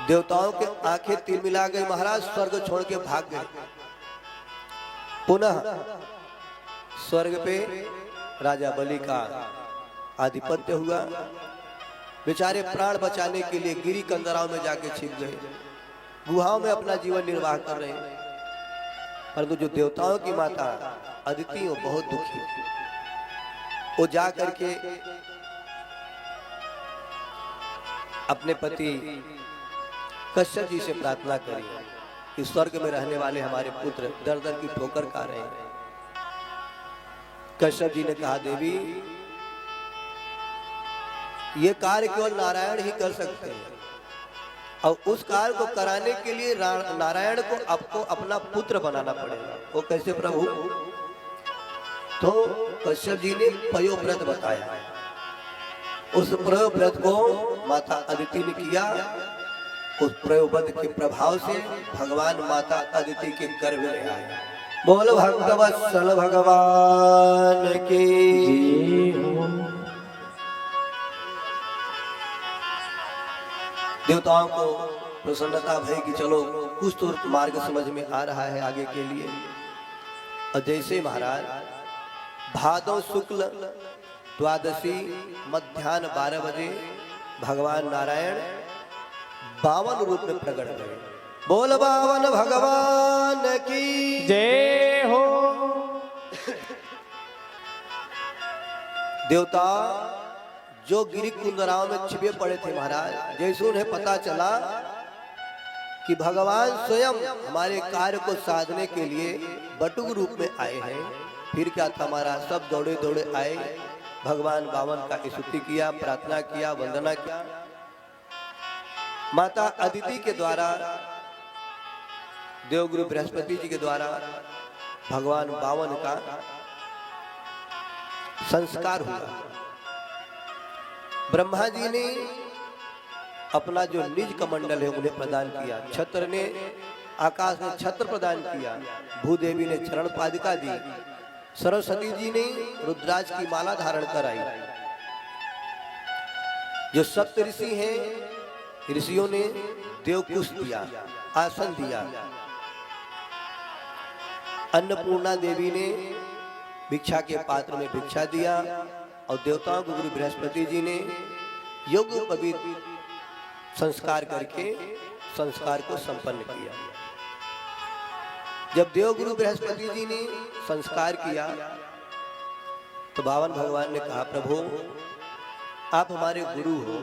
देवताओं के आंखें तिलमिला गई, महाराज स्वर्ग छोड़ के भाग गए। पुनः स्वर्ग पे राजा बलि का आधिपत्य हुआ। बेचारे प्राण बचाने के लिए गिरी कंदराओं में जाके छिप गए, गुहाओं में अपना जीवन निर्वाह कर रहे हैं। परंतु जो देवताओं की माता अदिति वो बहुत दुखी थी। वो जा करके अपने पति कश्यप जी से प्रार्थना करी कि स्वर्ग में रहने वाले हमारे पुत्र दर दर की ठोकर खा रहे हैं। कश्यप जी ने कहा, देवी ये कार्य केवल नारायण ही कर सकते हैं, और उस कार्य को कराने के लिए नारायण को आपको अपना पुत्र बनाना पड़ेगा। वो कैसे प्रभु? तो कश्यप जी ने पयोव्रत बताया। उस पयोव्रत को माता अदिति ने किया। उस पयोव्रत के प्रभाव से भगवान माता अदिति के गर्भ में आए। बोल भक्तवत्सल भगवान की। देवताओं को प्रसन्नता भई कि चलो कुछ तो मार्ग समझ में आ रहा है आगे के लिए। और जैसे महाराज भादव शुक्ल द्वादशी मध्याह्न 12 बजे भगवान नारायण 52 रूप में प्रकट हुए। बोल बावन भगवान की जय हो। देवता जो गिरी कुंदराओं में छिपे पड़े थे महाराज, जैसे उन्हें पता चला कि भगवान स्वयं हमारे कार्य को साधने के लिए बटुक रूप में आए हैं, फिर क्या था हमारा, सब दौड़े दौड़े आए, भगवान बावन का स्तुति किया, प्रार्थना किया, वंदना किया। माता अदिति के द्वारा, देवगुरु बृहस्पति जी के द्वारा भगवान बावन का संस्कार हुआ। ब्रह्मा जी ने अपना जो निज कमंडल है उन्हें प्रदान किया। छत्र ने आकाश में छत्र प्रदान किया। भूदेवी ने चरण पादिका दी। सरस्वती जी ने रुद्राज की माला धारण कराई। जो सप्त ऋषि हैं, ऋषियों ने देवकुश दिया, आसन दिया। अन्नपूर्णा देवी ने भिक्षा के पात्र में भिक्षा दिया। और देवताओं को गुरु बृहस्पति जी ने योग पवित्र संस्कार करके संस्कार को संपन्न किया। जब देवगुरु बृहस्पति जी ने संस्कार किया तो बावन भगवान ने कहा, प्रभु आप हमारे गुरु हो,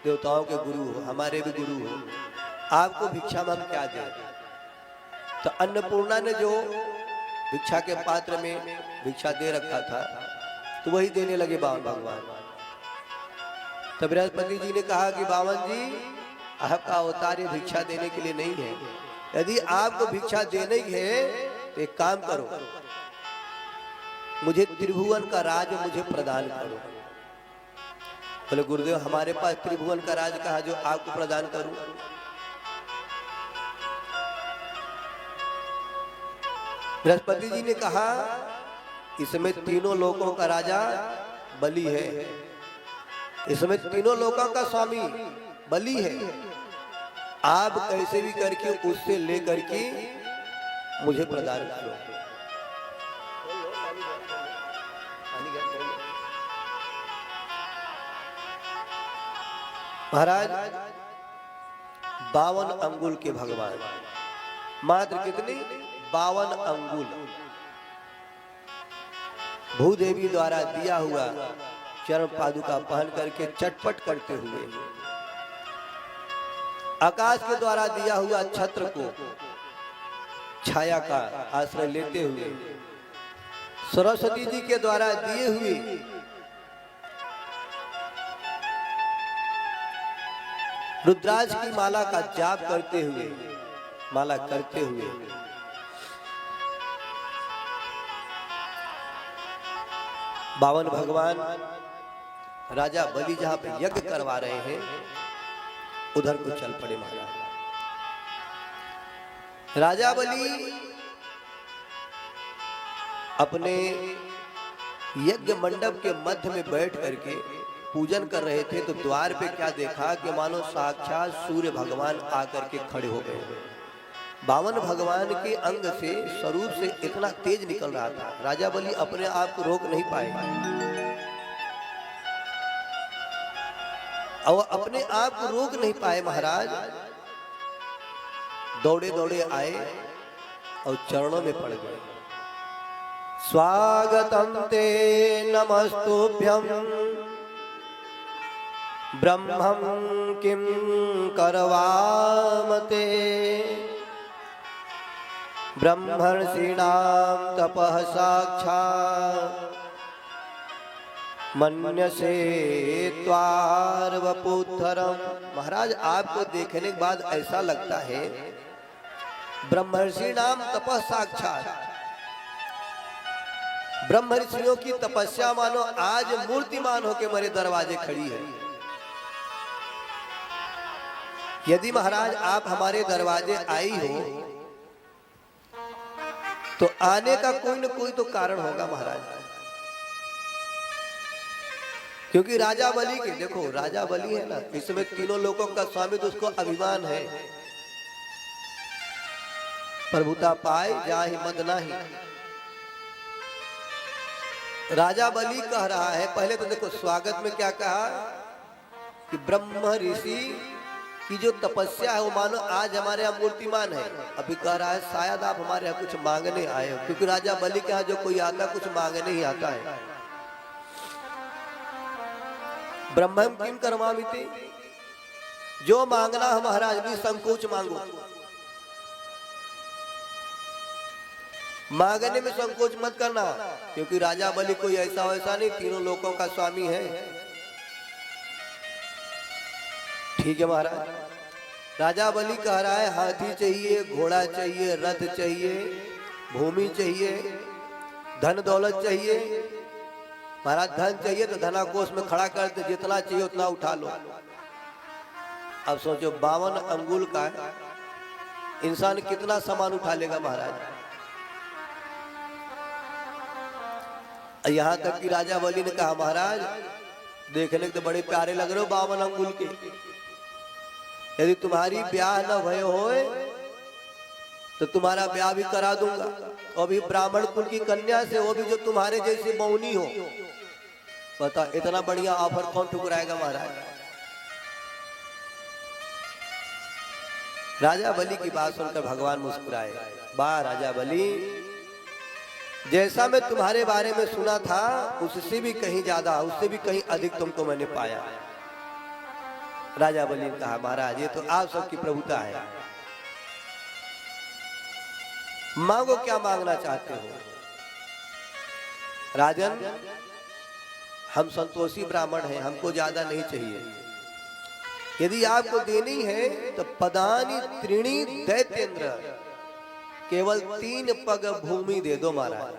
देवताओं के गुरु हो, हमारे भी गुरु हो, आपको भिक्षा में हम क्या दें? तो अन्नपूर्णा ने जो भिक्षा के पात्र में भिक्षा दे रखा था तो वही देने लगे बावन भगवान। तो बृहस्पति जी ने कहा कि बावन जी आपका अवतार ये भिक्षा देने के लिए नहीं है, यदि आपको भिक्षा देने ही है तो एक काम करो, मुझे त्रिभुवन का राज मुझे प्रदान करो। बोले गुरुदेव हमारे पास त्रिभुवन का राज कहा जो आपको प्रदान करूं? बृहस्पति जी ने कहा, इसमें तीनों लोकों का राजा बलि है, इसमें तीनों लोकों का स्वामी बलि है, आप कैसे भी करके उससे लेकर के मुझे प्रदान करो। महाराज 52 अंगुल के भगवान, मात्र कितनी? 52 अंगुल भूदेवी द्वारा दिया हुआ चरण पादुका पहन करके चटपट करते हुए, आकाश के द्वारा दिया हुआ छत्र को छाया का आश्रय लेते हुए, सरस्वती जी के द्वारा दिए हुए रुद्राज की माला का जाप करते हुए, माला करते हुए बावन भगवान राजा बलि जहां पे यज्ञ करवा रहे हैं उधर को चल पड़े। महाराज राजा बलि अपने यज्ञ मंडप के मध्य में बैठ करके पूजन कर रहे थे तो द्वार पे क्या देखा कि मानो साक्षात सूर्य भगवान आकर के खड़े हो गए। बावन भगवान के अंग से स्वरूप से इतना तेज निकल रहा था, राजा बलि अपने आप को रोक नहीं पाए और अपने आप को रोक नहीं पाए। महाराज दौड़े दौड़े आए और चरणों में पड़ गए। स्वागतम ते नमस्तुभ्यं ब्रह्मं किं करवामते ब्रह्मर्षीणां तपः साक्षात् मन्यसे त्वार्वपुत्रम। महाराज आपको देखने के बाद ऐसा लगता है ब्रह्मर्षि नाम तपः साक्षात, ब्रह्म ऋषियों की तपस्या मानो आज मूर्तिमान होके मेरे दरवाजे खड़ी है। यदि महाराज आप हमारे दरवाजे आई हो तो आने का कोई न कोई तो कारण होगा महाराज, क्योंकि राजा बलि के देखो, राजा बलि है ना, इसमें तीनों लोगों का स्वामी, तो उसको अभिमान है, प्रभुता पाए जाहि मद नाही। राजा बलि कह रहा है, पहले तो देखो स्वागत में क्या कहा कि ब्रह्म ऋषि की जो तपस्या है वो मानो आज हमारे यहाँ मूर्तिमान है। अभी कह रहा है शायद आप हमारे यहाँ कुछ मांगने आए हो, क्योंकि राजा बलि के यहाँ जो कोई आता कुछ मांगने ही आता है। ब्रह्मं किम करवामिति, जो मांगना है महाराज भी संकोच मांगो, मांगने में संकोच मत करना, क्योंकि राजा बलि कोई ऐसा वैसा नहीं, तीनों लोगों का स्वामी है। ठीक है महाराज, राजा बलि कह रहा है हाथी चाहिए, घोड़ा चाहिए, रथ चाहिए, भूमि चाहिए, धन दौलत चाहिए। महाराज धन चाहिए तो धनाकोष में खड़ा कर दे, जितना चाहिए उतना उठा लो। अब सोचो 52 अंगुल का इंसान कितना सामान उठा लेगा महाराज। यहाँ तक कि राजा बलि ने कहा महाराज देखने के तो बड़े प्यारे लग रहे हो 52 अंगुल के, यदि तुम्हारी ब्याह न भय होए तो तुम्हारा ब्याह भी करा दूंगा, और भी ब्राह्मण कुल की कन्या से, वो भी जो तुम्हारे जैसे मौनी हो। बता इतना बढ़िया ऑफर कौन ठुकराएगा महाराज। राजा बलि की बात सुनकर भगवान मुस्कुराए, वाह राजा बलि, जैसा मैं तुम्हारे बारे में सुना था उससे भी कहीं ज्यादा, उससे भी कहीं अधिक तुमको मैंने पाया। राजा बलि ने कहा महाराज ये तो आप सबकी प्रभुता है, मांगो क्या मांगना चाहते हो। राजन हम संतोषी ब्राह्मण हैं, हमको ज्यादा नहीं चाहिए, यदि आपको देनी है तो पदानी त्रीणी दैत्येंद्र, केवल 3 पग भूमि दे दो महाराज,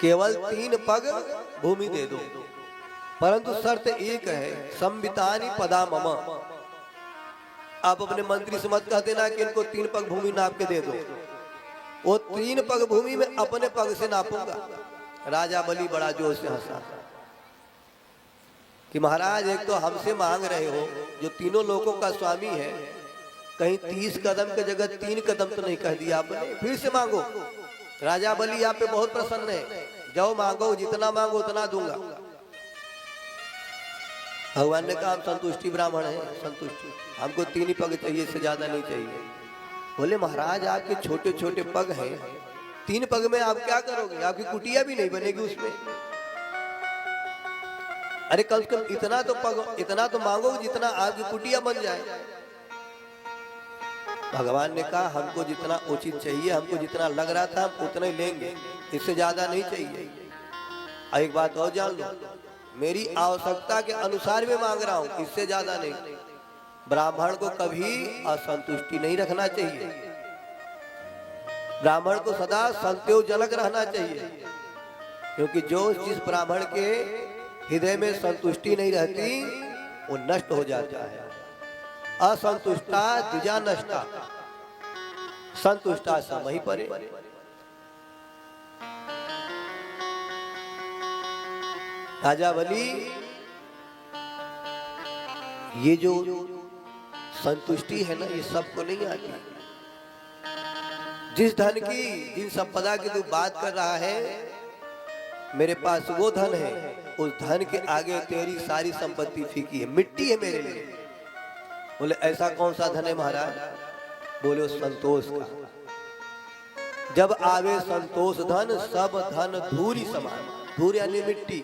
केवल 3 पग भूमि दे दो, परंतु शर्त एक है, संवितानी पदा मम। आप अपने मंत्री से मत कह देना कि इनको 3 पग भूमि नाप के दे दो, वो 3 पग भूमि में अपने पग से नापूंगा। राजा बलि बड़ा जोर से हंसा कि महाराज एक तो हमसे मांग रहे हो जो तीनों लोगों का स्वामी है, कहीं 30 कदम के जगह 3 कदम तो नहीं कह दिया आपने, फिर से मांगो। राजा बलि आप पे बहुत प्रसन्न है, जाओ मांगो, जितना मांगो उतना दूंगा। भगवान ने कहा हम संतुष्टि ब्राह्मण है, संतुष्टि, हमको 3 ही पग चाहिए, इससे ज्यादा नहीं चाहिए। बोले महाराज आपके छोटे छोटे पग हैं, 3 पग में आप क्या करोगे, आपकी कुटिया भी नहीं बनेगी उसमें। अरे कम से कम इतना तो पग, इतना तो मांगो जितना आपकी कुटिया बन जाए। भगवान ने कहा हमको जितना उचित चाहिए, हमको जितना लग रहा था हम उतना ही लेंगे, इससे ज्यादा नहीं चाहिए। और एक बात और जान लो, मेरी आवश्यकता के अनुसार में मांग रहा हूं, इससे ज्यादा नहीं। ब्राह्मण को कभी असंतुष्टि नहीं रखना चाहिए, ब्राह्मण को सदा संतोषजनक रहना चाहिए, क्योंकि जो जिस ब्राह्मण के हृदय में संतुष्टि नहीं रहती वो नष्ट हो जाता है। असंतुष्टा द्विजा नष्टा, संतुष्टा समहि परे। राजा बलि ये जो संतुष्टि है ना, ये सबको नहीं आती। जिस धन की, जिन संपदा की तू बात कर रहा है, मेरे पास वो धन है, उस धन के आगे तेरी सारी संपत्ति फीकी है, मिट्टी है मेरे लिए। बोले ऐसा कौन सा धन है महाराज? बोले उस संतोष का। जब आवे संतोष धन, सब धन धूरी समान। धूर यानी मिट्टी।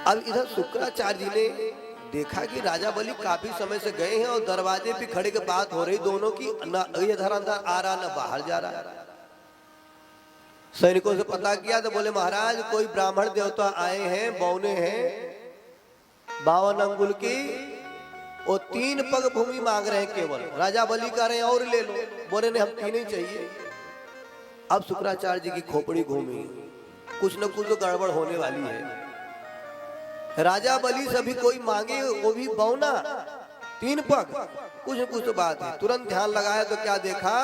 अब इधर शुक्राचार्य जी ने देखा कि राजा बलि काफी समय से गए हैं और दरवाजे पे खड़े के बात हो रही दोनों की, न इधर अंदर आ रहा न बाहर जा रहा। सैनिकों से पता किया तो बोले महाराज कोई ब्राह्मण देवता आए हैं, बौने हैं 52 अंगुल की, वो 3 पग भूमि मांग रहे हैं केवल। राजा बलि कह रहे हैं और ले लो। बोले नहीं हम 3 ही चाहिए। अब शुक्राचार्य जी की खोपड़ी घूमी, कुछ न कुछ तो गड़बड़ होने वाली है। राजा बलि से भी कोई मांगे, वो भी बौना 3 पग, कुछ न कुछ तो बात है। तुरंत ध्यान लगाया तो क्या देखा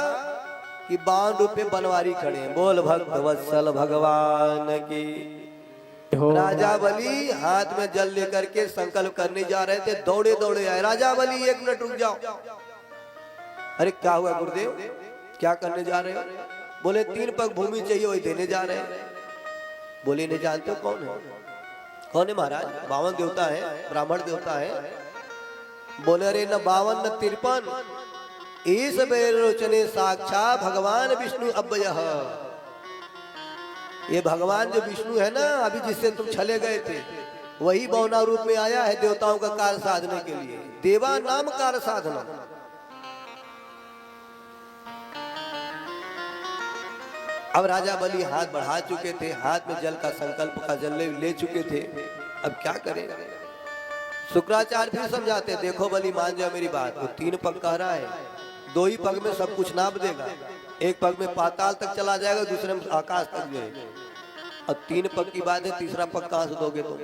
कि 52 रूप में बनवारी खड़े हैं। बोल भक्त वत्सल भगवान की। राजा बलि हाथ में जल लेकर के संकल्प करने जा रहे थे, दौड़े दौड़े आए। राजा बलि 1 मिनट रुक जाओ। अरे क्या हुआ गुरुदेव, क्या करने जा रहे हो? बोले 3 पग भूमि चाहिए, वही देने जा रहे हैं। बोले नहीं जानते हो कौन है? कौन है महाराज? 52 देवता है, ब्राह्मण देवता है। बोले अरे न 52 न 53, इस बेरोचने साक्षात भगवान विष्णु अव्ययः। ये भगवान जो विष्णु है ना, अभी जिससे तुम छले गए थे, वही बौना रूप में आया है देवताओं का कार्य साधने के लिए। देवा नाम कार्य साधना। अब राजा बलि हाथ बढ़ा चुके थे, हाथ में जल का संकल्प का जल ले चुके थे। अब क्या करें? शुक्राचार्य फिर समझाते, देखो बलि मान जाओ मेरी बात। वो 3 पग कह रहा है, 2 ही पग में सब कुछ नाप देगा। 1 पग में पाताल तक चला जाएगा, दूसरे में आकाश तक जाएगा। और 3 पग की बात है, तीसरा पग कहां से दोगे तुम?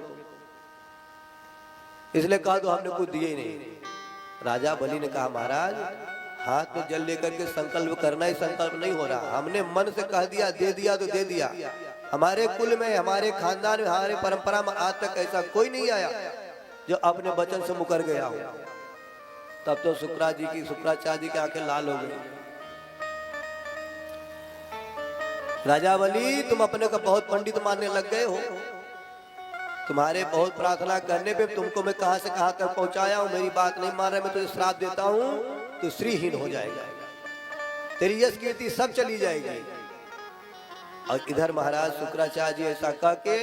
इसलिए कहा तो हमने कुछ दिए ही नहीं। राजा बलि ने कहा महाराज हाथ में जल लेकर के संकल्प करना ही संकल्प नहीं हो रहा। हमने मन से कह दिया, दे दिया तो दे दिया। हमारे कुल में, हमारे खानदान में, हमारे परंपरा में आज तक ऐसा कोई नहीं आया जो अपने वचन से मुकर गया हो। तब तो शुक्राचार्य जी की आंखें लाल हो गई। राजा बलि तुम अपने को बहुत पंडित मानने लग गए हो। तुम्हारे बहुत प्रार्थना करने पे तुमको मैं कहां से कहां तक पहुंचाया हूं। मेरी बात नहीं मान रहे, मैं तुझे श्राप देता हूं, तो श्रीहीन हो जाएगा, तेरी यश कीर्ति सब चली जाएगी। और इधर महाराज शुक्राचार्य जी ऐसा कह के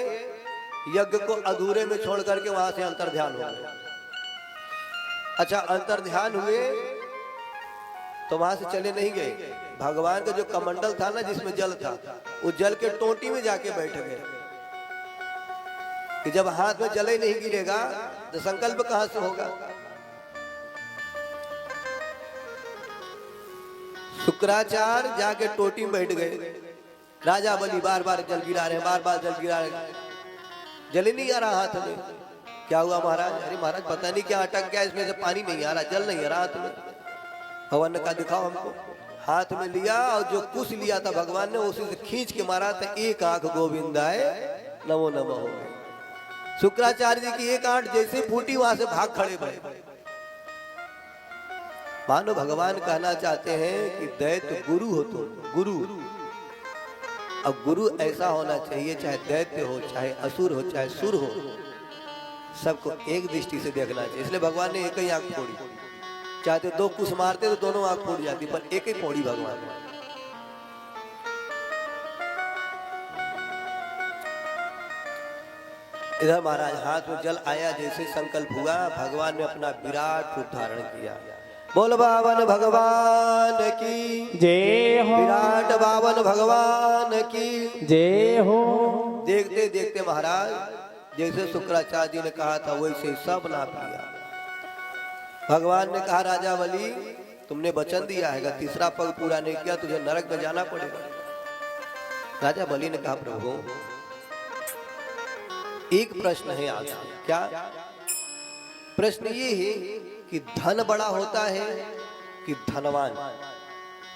यज्ञ को अधूरे में छोड़ करके वहां से अंतर ध्यान हो गए। अच्छा अंतर ध्यान हुए तो वहां से चले नहीं गए। भगवान का जो कमंडल था ना, जिसमें जल था, उस जल के टोटी में जाके बैठ गए कि जब हाथ में जल ही नहीं गिरेगा तो संकल्प कहां से होगा। शुक्राचार्य जाके टोटी में बैठ गए। राजा बलि बार बार जल गिरा रहे हैं, बार बार जल गिरा रहे हैं, जल ही नहीं आ रहा हाथ में। क्या हुआ महाराज? अरे महाराज पता नहीं क्या अटक गया, इसमें से पानी नहीं आ रहा, जल नहीं आ रहा हाथ में। भगवान ने कहा दिखाओ हमको। हाथ में लिया और जो कुछ लिया था भगवान ने उसी से खींच के मारा था। 1 आंख गोविंदाय नमो नमः हो गई। शुक्राचार्य जी की 1 आंख जैसे फूटी, वहां से भाग खड़े भरे। मानो भगवान कहना चाहते हैं कि दैत्य गुरु हो तुम, गुरु। अब गुरु ऐसा होना चाहिए, चाहे दैत्य हो, चाहे असुर हो, चाहे सुर हो, सबको एक दृष्टि से देखना चाहिए। इसलिए भगवान ने 1 ही आंख फोड़ी। चाहते 2 कुछ मारते तो दोनों आंख फूट जाती, पर 1 ही फोड़ी भगवान ने। इधर महाराज हाथ में जल आया, जैसे संकल्प हुआ, भगवान ने अपना विराट रूप धारण किया। बोल बावन भगवान की जय हो, विराट बावन भगवान की जय हो। देखते देखते महाराज जैसे शुक्राचार्य जी ने कहा था वैसे सब नाप लिया। भगवान ने कहा राजा बलि तुमने वचन दिया है, तीसरा पग पूरा नहीं किया तुझे नरक में जाना पड़ेगा। राजा बलि ने कहा प्रभु एक प्रश्न है आपसे। क्या प्रश्न? ये है कि धन बड़ा होता है कि धनवान?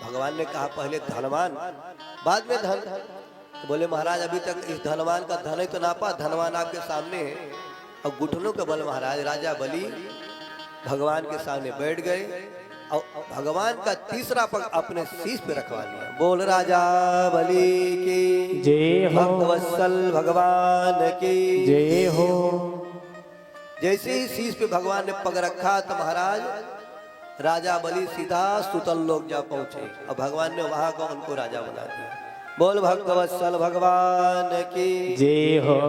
भगवान ने कहा पहले धनवान बाद में धन। बोले महाराज अभी तक इस धनवान का धन ही तो नापा, धनवान आपके सामने है। और घुटनों के बल महाराज राजा बलि भगवान के सामने बैठ गए और भगवान का तीसरा पग अपने शीश पे रखवा लिया। बोल राजा बलि की जय हो, भक्तवत्सल भगवान की जय हो। जैसे ही शीश पे भगवान ने पग रखा तो महाराज राजा बलि सीधा सुतल लोक जा पहुंचे और भगवान ने वहां का उनको राजा बना दिया। बोल भक्तवत्सल भगवान की जय हो।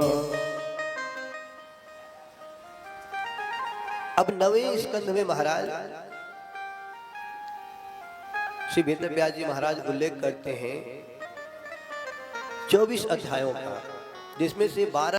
अब 9वें स्कंध में महाराज श्री वेद व्यास जी महाराज उल्लेख करते हैं 24 अध्यायों का, जिसमें से 12